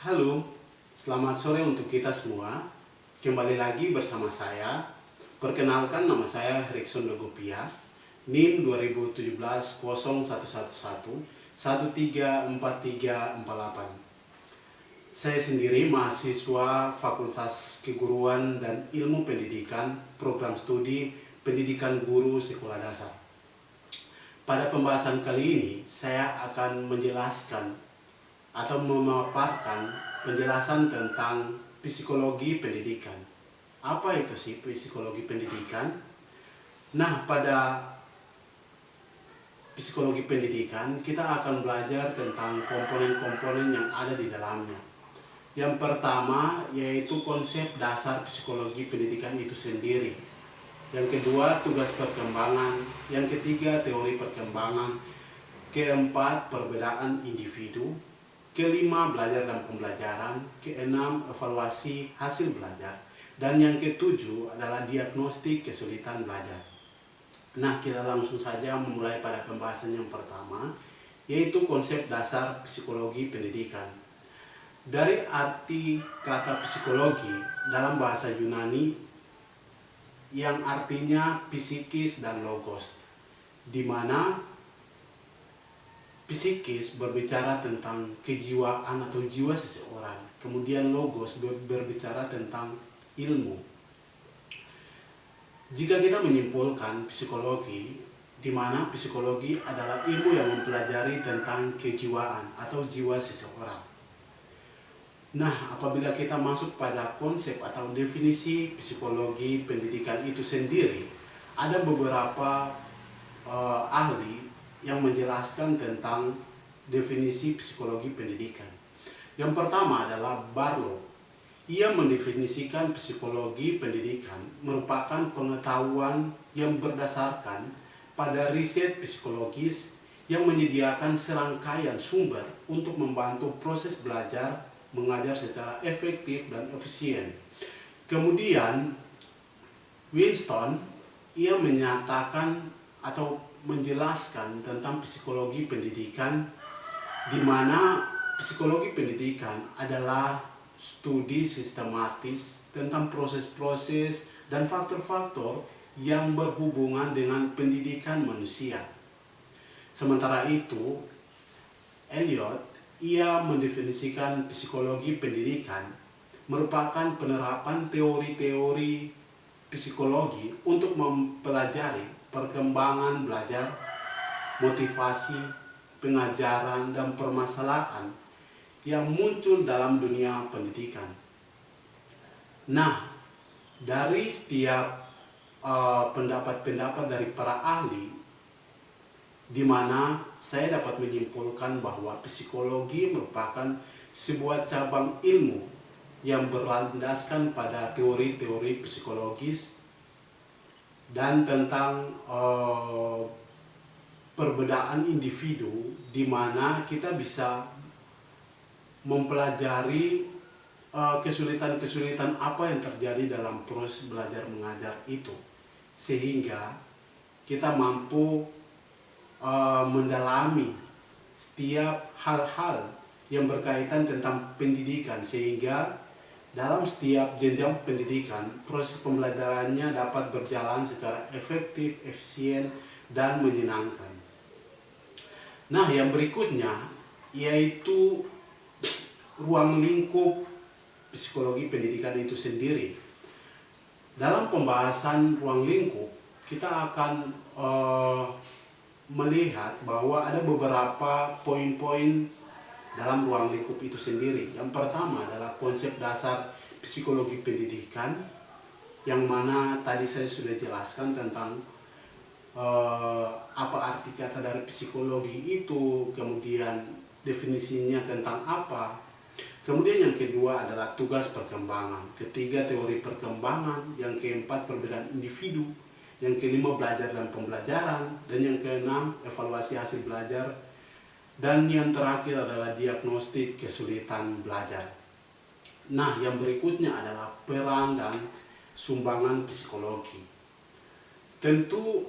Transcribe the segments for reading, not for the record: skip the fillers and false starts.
Halo, selamat sore untuk kita semua. Kembali lagi bersama saya. Perkenalkan, nama saya Rickson Dogopia, NIM 2017-0111-134348. Saya sendiri mahasiswa Fakultas Keguruan dan Ilmu Pendidikan, Program Studi Pendidikan Guru Sekolah Dasar. Pada pembahasan kali ini, saya akan menjelaskan atau memaparkan penjelasan tentang psikologi pendidikan. Apa itu sih psikologi pendidikan? Nah, pada psikologi pendidikan kita akan belajar tentang komponen-komponen yang ada di dalamnya. Yang pertama yaitu konsep dasar psikologi pendidikan itu sendiri. Yang kedua, tugas perkembangan. Yang ketiga, teori perkembangan. Keempat, perbedaan individu. Kelima, belajar dan pembelajaran. Keenam, evaluasi hasil belajar. Dan yang ketujuh adalah diagnostik kesulitan belajar. Nah, kita langsung saja memulai pada pembahasan yang pertama, yaitu konsep dasar psikologi pendidikan. Dari arti kata psikologi dalam bahasa Yunani yang artinya psikis dan logos, di mana psikis berbicara tentang kejiwaan atau jiwa seseorang, kemudian logos berbicara tentang ilmu. Jika kita menyimpulkan psikologi, di mana psikologi adalah ilmu yang mempelajari tentang kejiwaan atau jiwa seseorang. Nah, apabila kita masuk pada konsep atau definisi psikologi pendidikan itu sendiri, ada beberapa ahli yang menjelaskan tentang definisi psikologi pendidikan. Yang pertama adalah Barlow. Ia mendefinisikan psikologi pendidikan merupakan pengetahuan yang berdasarkan pada riset psikologis yang menyediakan serangkaian sumber untuk membantu proses belajar mengajar secara efektif dan efisien. Kemudian Winston, ia menyatakan atau menjelaskan tentang psikologi pendidikan, di mana psikologi pendidikan adalah studi sistematis tentang proses-proses dan faktor-faktor yang berhubungan dengan pendidikan manusia. Sementara itu, Eliot, ia mendefinisikan psikologi pendidikan merupakan penerapan teori-teori psikologi untuk mempelajari perkembangan belajar, motivasi, pengajaran, dan permasalahan yang muncul dalam dunia pendidikan. Nah, dari setiap pendapat-pendapat dari para ahli, di mana saya dapat menyimpulkan bahwa psikologi merupakan sebuah cabang ilmu yang berlandaskan pada teori-teori psikologis dan tentang perbedaan individu, di mana kita bisa mempelajari kesulitan-kesulitan apa yang terjadi dalam proses belajar mengajar itu, sehingga kita mampu mendalami setiap hal-hal yang berkaitan tentang pendidikan, sehingga dalam setiap jenjang pendidikan, proses pembelajarannya dapat berjalan secara efektif, efisien, dan menyenangkan. Nah, yang berikutnya yaitu ruang lingkup psikologi pendidikan itu sendiri. Dalam pembahasan ruang lingkup, kita akan melihat bahwa ada beberapa poin-poin dalam ruang lingkup itu sendiri. Yang pertama adalah konsep dasar psikologi pendidikan, yang mana tadi saya sudah jelaskan tentang apa arti kata dari psikologi itu, kemudian definisinya tentang apa. Kemudian yang kedua adalah tugas perkembangan, ketiga teori perkembangan, yang keempat perbedaan individu, yang kelima belajar dan pembelajaran, dan yang keenam evaluasi hasil belajar, dan yang terakhir adalah diagnostik kesulitan belajar. Nah, yang berikutnya adalah peran dan sumbangan psikologi. Tentu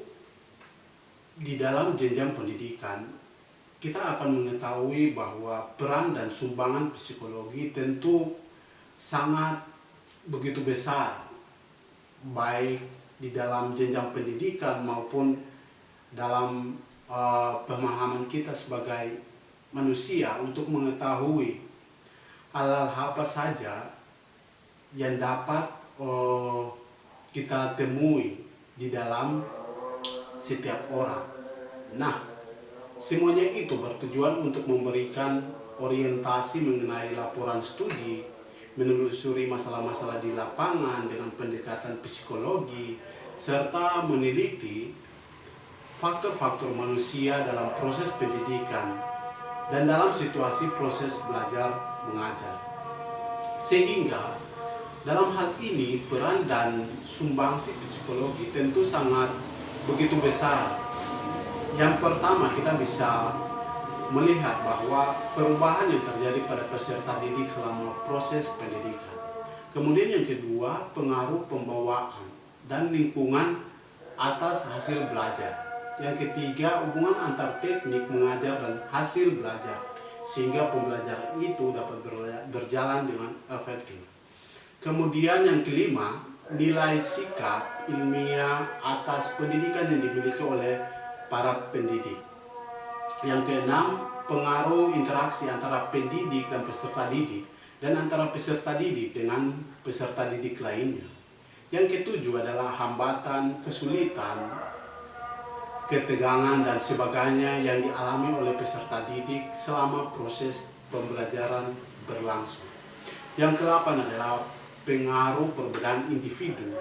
di dalam jenjang pendidikan kita akan mengetahui bahwa peran dan sumbangan psikologi tentu sangat begitu besar, baik di dalam jenjang pendidikan maupun dalam pemahaman kita sebagai manusia untuk mengetahui hal-hal apa saja yang dapat kita temui di dalam setiap orang. Nah, semuanya itu bertujuan untuk memberikan orientasi mengenai laporan studi, menelusuri masalah-masalah di lapangan dengan pendekatan psikologi, serta meneliti faktor-faktor manusia dalam proses pendidikan dan dalam situasi proses belajar mengajar. Sehingga dalam hal ini peran dan sumbangsi psikologi tentu sangat begitu besar. Yang pertama, kita bisa melihat bahwa perubahan yang terjadi pada peserta didik selama proses pendidikan. Kemudian yang kedua, pengaruh pembawaan dan lingkungan atas hasil belajar. Yang ketiga, hubungan antar teknik mengajar dan hasil belajar, sehingga pembelajaran itu dapat berjalan dengan efektif. Kemudian yang kelima, nilai sikap ilmiah atas pendidikan yang dimiliki oleh para pendidik. Yang keenam, pengaruh interaksi antara pendidik dan peserta didik dan antara peserta didik dengan peserta didik lainnya. Yang ketujuh adalah hambatan, kesulitan, ketegangan dan sebagainya yang dialami oleh peserta didik selama proses pembelajaran berlangsung. Yang kedelapan adalah pengaruh perbedaan individu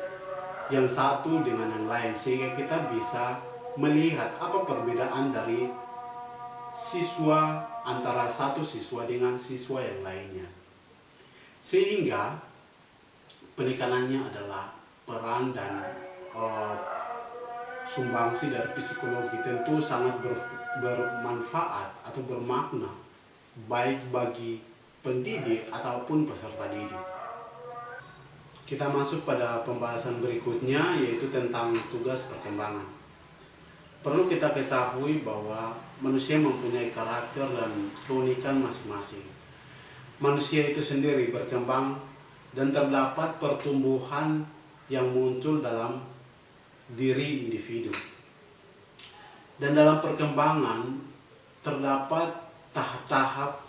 yang satu dengan yang lain, sehingga kita bisa melihat apa perbedaan dari siswa antara satu siswa dengan siswa yang lainnya. Sehingga penekanannya adalah peran dan sumbangsi dari psikologi tentu sangat bermanfaat atau bermakna baik bagi pendidik ataupun peserta didik. Kita masuk pada pembahasan berikutnya, yaitu tentang tugas perkembangan. Perlu kita ketahui bahwa manusia mempunyai karakter dan keunikan masing-masing. Manusia itu sendiri berkembang dan terdapat pertumbuhan yang muncul dalam diri individu. Dan dalam perkembangan terdapat tahap-tahap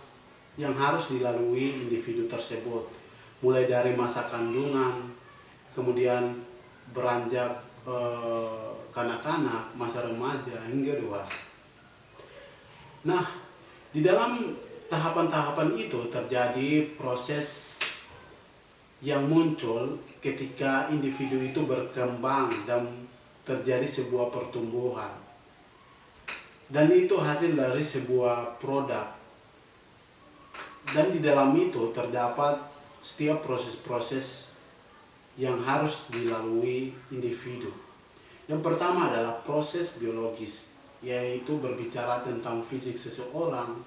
yang harus dilalui individu tersebut, mulai dari masa kandungan, kemudian beranjak kanak-kanak, masa remaja, hingga dewasa. Nah, di dalam tahapan-tahapan itu terjadi proses yang muncul ketika individu itu berkembang dan terjadi sebuah pertumbuhan. Dan itu hasil dari sebuah produk. Dan di dalam itu terdapat setiap proses-proses yang harus dilalui individu. Yang pertama adalah proses biologis, yaitu berbicara tentang fisik seseorang,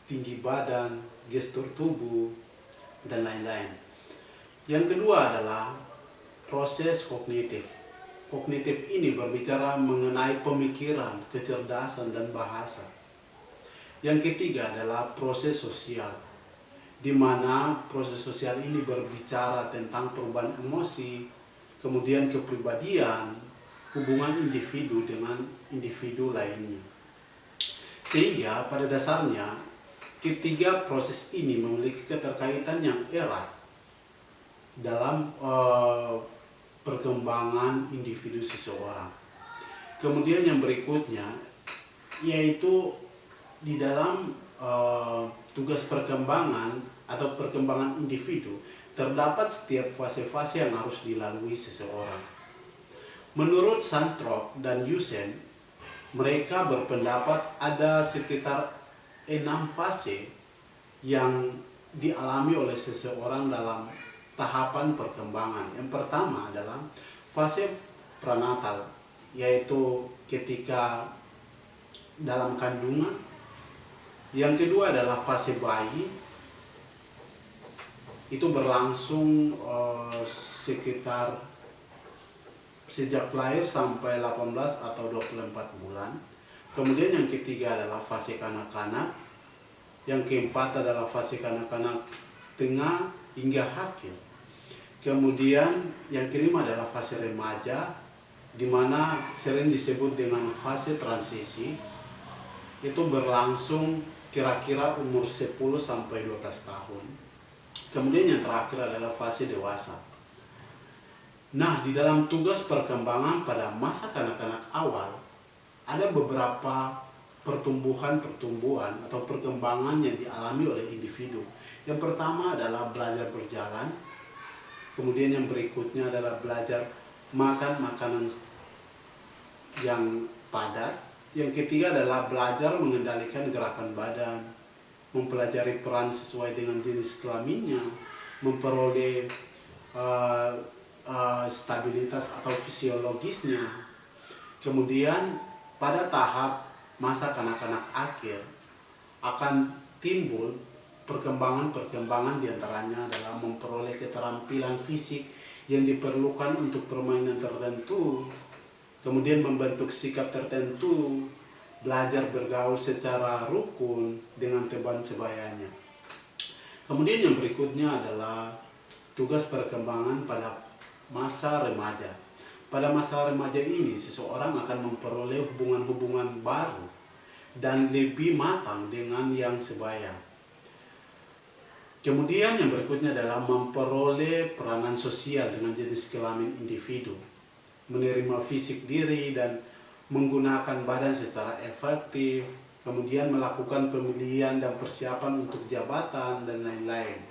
tinggi badan, gestur tubuh, dan lain-lain. Yang kedua adalah proses kognitif. Kognitif ini berbicara mengenai pemikiran, kecerdasan, dan bahasa. Yang ketiga adalah proses sosial, di mana proses sosial ini berbicara tentang perubahan emosi, kemudian kepribadian, hubungan individu dengan individu lainnya. Sehingga pada dasarnya ketiga proses ini memiliki keterkaitan yang erat dalam perkembangan individu seseorang. Kemudian yang berikutnya yaitu di dalam tugas perkembangan atau perkembangan individu terdapat setiap fase-fase yang harus dilalui seseorang. Menurut Sandstrom dan Yusen, mereka berpendapat ada sekitar 6 fase yang dialami oleh seseorang dalam tahapan perkembangan. Yang pertama adalah fase pranatal, yaitu ketika dalam kandungan. Yang kedua adalah fase bayi, itu berlangsung sekitar sejak lahir sampai 18 atau 24 bulan. Kemudian yang ketiga adalah fase kanak-kanak. Yang keempat adalah fase kanak-kanak tengah hingga akhir. Kemudian yang kelima adalah fase remaja, di mana sering disebut dengan fase transisi. Itu berlangsung kira-kira umur 10 sampai 12 tahun. Kemudian yang terakhir adalah fase dewasa. Nah, di dalam tugas perkembangan pada masa kanak-kanak awal, ada beberapa pertumbuhan atau perkembangan yang dialami oleh individu. Yang pertama adalah belajar berjalan. Kemudian yang berikutnya adalah belajar makan makanan yang padat. Yang ketiga adalah belajar mengendalikan gerakan badan, mempelajari peran sesuai dengan jenis kelaminnya, memperoleh stabilitas atau fisiologisnya. Kemudian pada tahap masa kanak-kanak akhir akan timbul perkembangan diantaranya adalah memperoleh keterampilan fisik yang diperlukan untuk permainan tertentu, kemudian membentuk sikap tertentu, belajar bergaul secara rukun dengan teman sebayanya. Kemudian yang berikutnya adalah tugas perkembangan pada masa remaja. Pada masa remaja ini, seseorang akan memperoleh hubungan-hubungan baru dan lebih matang dengan yang sebaya. Kemudian yang berikutnya adalah memperoleh peranan sosial dengan jenis kelamin individu, menerima fisik diri dan menggunakan badan secara efektif, kemudian melakukan pemilihan dan persiapan untuk jabatan dan lain-lain.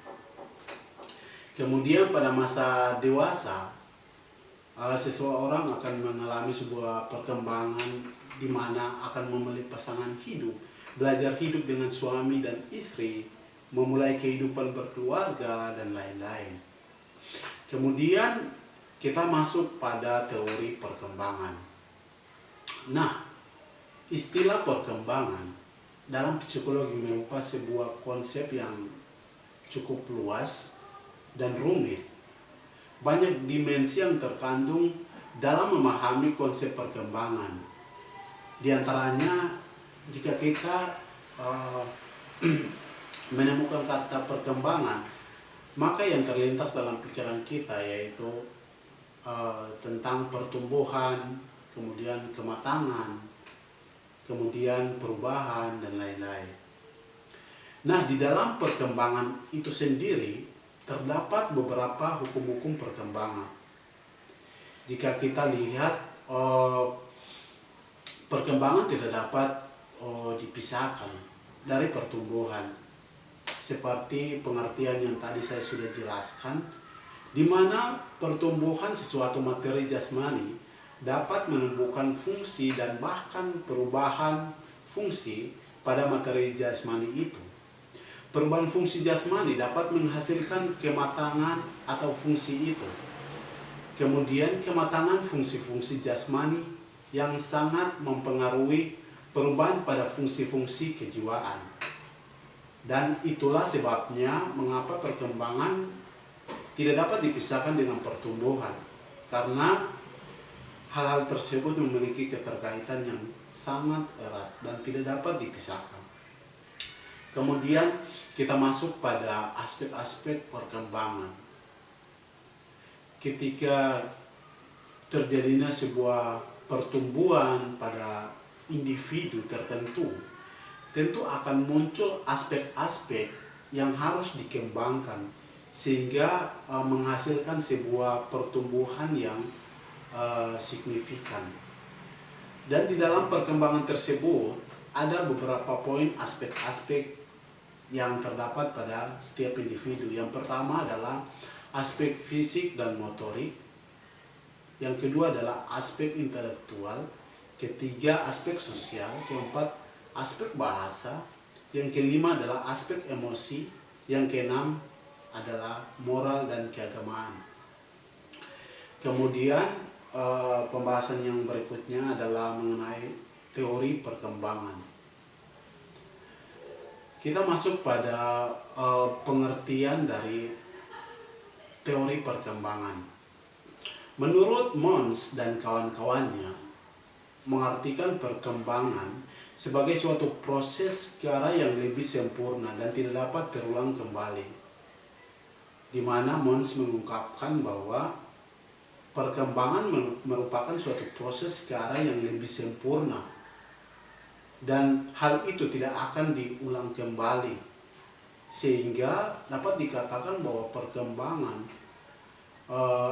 Kemudian pada masa dewasa, seseorang akan mengalami sebuah perkembangan di mana akan memilih pasangan hidup, belajar hidup dengan suami dan istri, memulai kehidupan berkeluarga, dan lain-lain. Kemudian kita masuk pada teori perkembangan. Nah, istilah perkembangan dalam psikologi merupakan sebuah konsep yang cukup luas dan rumit. Banyak dimensi yang terkandung dalam memahami konsep perkembangan. Di antaranya, jika kita menemukan kata perkembangan, maka yang terlintas dalam pikiran kita yaitu tentang pertumbuhan, kemudian kematangan, kemudian perubahan, dan lain-lain. Nah, di dalam perkembangan itu sendiri terdapat beberapa hukum-hukum perkembangan. Jika kita lihat, perkembangan tidak dapat dipisahkan dari pertumbuhan. Seperti pengertian yang tadi saya sudah jelaskan, di mana pertumbuhan sesuatu materi jasmani dapat menumbuhkan fungsi dan bahkan perubahan fungsi pada materi jasmani itu. Perubahan fungsi jasmani dapat menghasilkan kematangan atau fungsi itu. Kemudian kematangan fungsi-fungsi jasmani yang sangat mempengaruhi perubahan pada fungsi-fungsi kejiwaan. Dan itulah sebabnya mengapa perkembangan tidak dapat dipisahkan dengan pertumbuhan. Karena hal-hal tersebut memiliki keterkaitan yang sangat erat dan tidak dapat dipisahkan. Kemudian kita masuk pada aspek-aspek perkembangan. Ketika terjadinya sebuah pertumbuhan pada individu tertentu, tentu akan muncul aspek-aspek yang harus dikembangkan sehingga menghasilkan sebuah pertumbuhan yang signifikan. Dan di dalam perkembangan tersebut ada beberapa poin aspek-aspek yang terdapat pada setiap individu. Yang pertama adalah aspek fisik dan motorik. Yang kedua adalah aspek intelektual. Ketiga, aspek sosial. Keempat, aspek bahasa. Yang kelima adalah aspek emosi. Yang keenam adalah moral dan keagamaan. Kemudian pembahasan yang berikutnya adalah mengenai teori perkembangan. Kita masuk pada pengertian dari teori perkembangan. Menurut Mons dan kawan-kawannya, mengartikan perkembangan sebagai suatu proses ke arah yang lebih sempurna dan tidak dapat terulang kembali. Di mana Mons mengungkapkan bahwa perkembangan merupakan suatu proses ke arah yang lebih sempurna dan hal itu tidak akan diulang kembali, sehingga dapat dikatakan bahwa perkembangan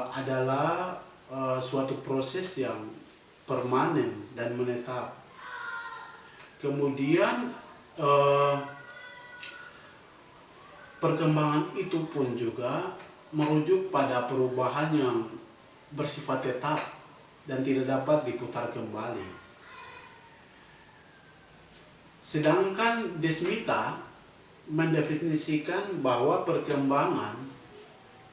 adalah suatu proses yang permanen dan menetap. Kemudian perkembangan itu pun juga merujuk pada perubahan yang bersifat tetap dan tidak dapat diputar kembali. Sedangkan Desmita mendefinisikan bahwa perkembangan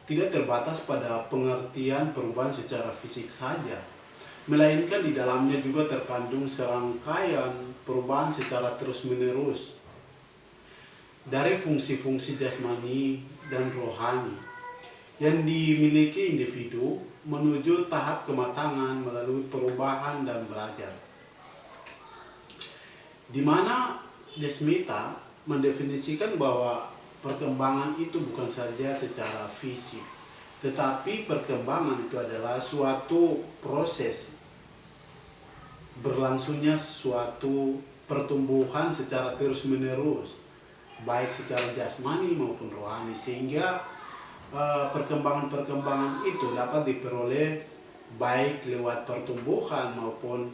tidak terbatas pada pengertian perubahan secara fisik saja, melainkan di dalamnya juga terkandung serangkaian perubahan secara terus-menerus dari fungsi-fungsi jasmani dan rohani yang dimiliki individu menuju tahap kematangan melalui perubahan dan belajar. Di mana Desmita mendefinisikan bahwa perkembangan itu bukan saja secara fisik, tetapi perkembangan itu adalah suatu proses berlangsungnya suatu pertumbuhan secara terus-menerus, baik secara jasmani maupun rohani, sehingga perkembangan-perkembangan itu dapat diperoleh baik lewat pertumbuhan maupun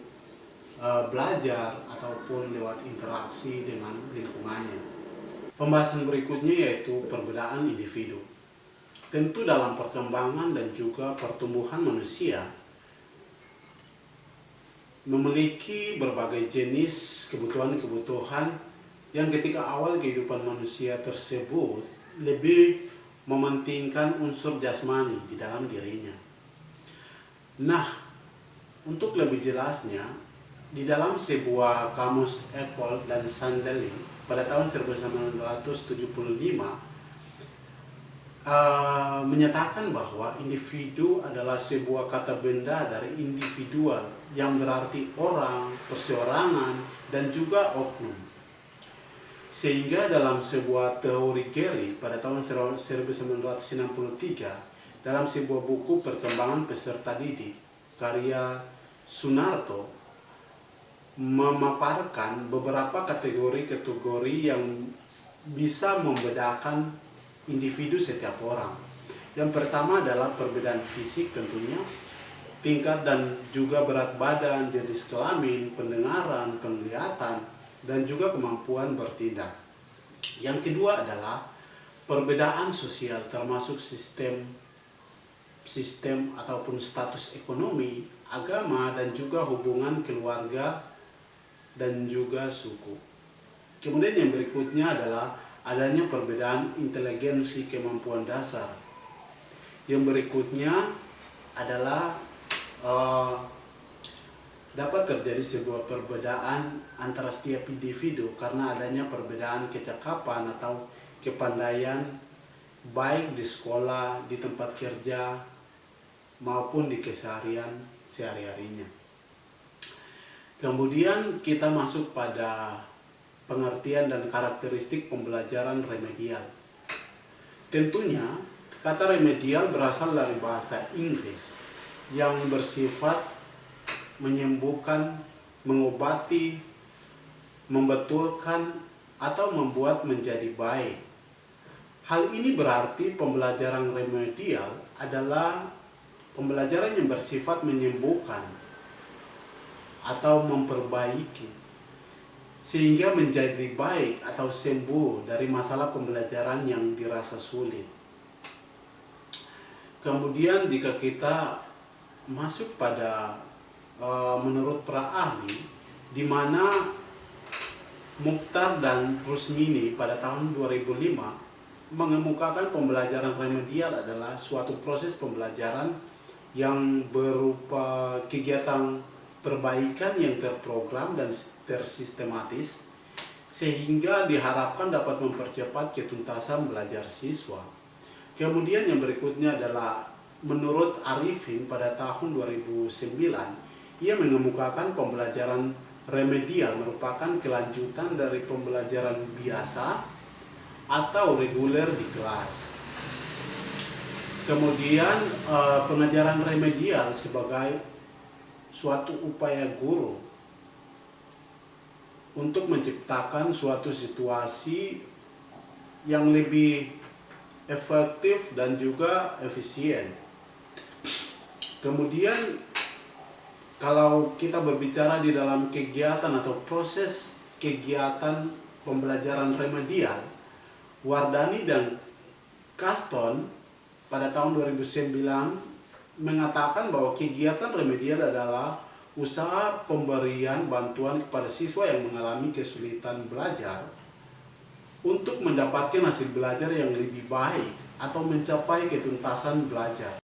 belajar ataupun lewat interaksi dengan lingkungannya. Pembahasan berikutnya yaitu perbedaan individu. Tentu dalam perkembangan dan juga pertumbuhan manusia memiliki berbagai jenis kebutuhan-kebutuhan yang ketika awal kehidupan manusia tersebut lebih mementingkan unsur jasmani di dalam dirinya. Nah, untuk lebih jelasnya, di dalam sebuah kamus Eckhart dan Sandeli pada tahun 1975 menyatakan bahwa individu adalah sebuah kata benda dari individual yang berarti orang, perseorangan, dan juga oknum. Sehingga dalam sebuah teori Gary pada tahun 1963 dalam sebuah buku Perkembangan Peserta Didik karya Sunarto memaparkan beberapa kategori-kategori yang bisa membedakan individu setiap orang. Yang pertama adalah perbedaan fisik tentunya, tingkat dan juga berat badan, jenis kelamin, pendengaran, penglihatan, dan juga kemampuan bertindak. Yang kedua adalah perbedaan sosial termasuk sistem ataupun status ekonomi, agama, dan juga hubungan keluarga dan juga suku. Kemudian yang berikutnya adalah adanya perbedaan inteligensi kemampuan dasar. Yang berikutnya adalah dapat terjadi sebuah perbedaan antara setiap individu karena adanya perbedaan kecakapan atau kepandaian baik di sekolah, di tempat kerja, maupun di keseharian sehari-harinya. Kemudian kita masuk pada pengertian dan karakteristik pembelajaran remedial. Tentunya kata remedial berasal dari bahasa Inggris yang bersifat menyembuhkan, mengobati, membetulkan, atau membuat menjadi baik. Hal ini berarti pembelajaran remedial adalah pembelajaran yang bersifat menyembuhkan atau memperbaiki sehingga menjadi baik atau sembuh dari masalah pembelajaran yang dirasa sulit. Kemudian jika kita masuk pada menurut para ahli, di mana Mukhtar dan Rusmini pada tahun 2005 mengemukakan pembelajaran remedial adalah suatu proses pembelajaran yang berupa kegiatan perbaikan yang terprogram dan tersistematis sehingga diharapkan dapat mempercepat ketuntasan belajar siswa. Kemudian yang berikutnya adalah menurut Arifin pada tahun 2009 ia mengemukakan pembelajaran remedial merupakan kelanjutan dari pembelajaran biasa atau reguler di kelas. Kemudian pengajaran remedial sebagai suatu upaya guru untuk menciptakan suatu situasi yang lebih efektif dan juga efisien. Kemudian kalau kita berbicara di dalam kegiatan atau proses kegiatan pembelajaran remedial, Wardani dan Kaston pada tahun 2009 mengatakan bahwa kegiatan remedial adalah usaha pemberian bantuan kepada siswa yang mengalami kesulitan belajar untuk mendapatkan hasil belajar yang lebih baik atau mencapai ketuntasan belajar.